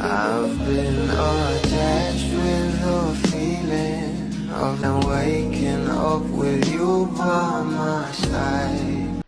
I've been attached with the feeling of now waking up with you by my side.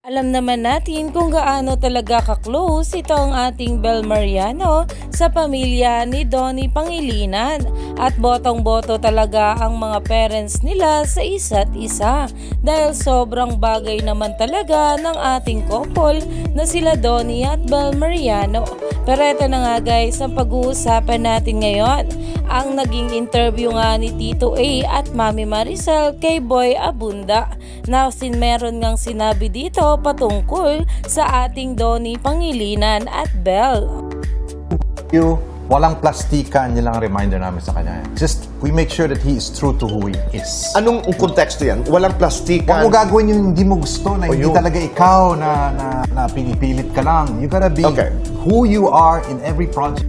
Alam naman natin kung gaano talaga ka-close itong ating Bel Mariano sa pamilya ni Donnie Pangilinan at botong-boto talaga ang mga parents nila sa isa't isa dahil sobrang bagay naman talaga ng ating couple na sila Donnie at Bel Mariano. Pero ito na nga guys, ang pag-uusapan natin ngayon, ang naging interview nga ni Tito A at Mami Maricel kay Boy Abunda na meron ngang sinabi dito patungkol sa ating Donnie Pangilinan at Bel. Walang plastikan, yun lang ang reminder namin sa kanya. Just, we make sure that he is true to who he is. Anong konteksto yan? Walang plastikan? Huwag mo gagawin yung hindi mo gusto, na hindi yun. talaga ikaw na pinipilit ka lang. You gotta be who you are in every project.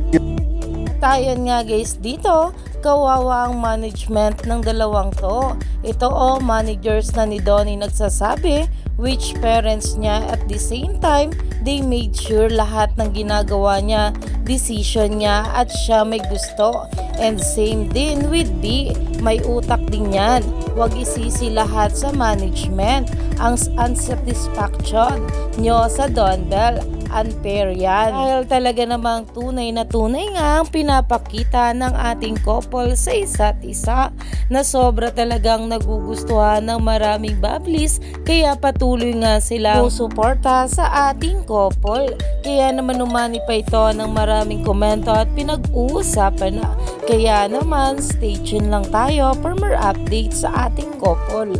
Tayo nga guys dito, kawawa ang management ng dalawang to. Ito managers na ni Donnie nagsasabi, which parents niya at the same time, they made sure lahat ng ginagawa niya, decision niya at siya may gusto. And same din with B, may utak din yan. Huwag isisi lahat sa management. Ang unsatisfaction nyo sa Don Bell, unfair yan. Dahil talaga namang tunay na tunay nga ang pinapakita ng ating couple sa isa't isa na sobra talagang nagugustuhan ng maraming bablis kaya patuloy nga silang suporta sa ating couple. Kaya naman umani pa ito ng maraming komento at pinag-uusapan na. Kaya naman stay tuned lang tayo for more updates sa ating couple.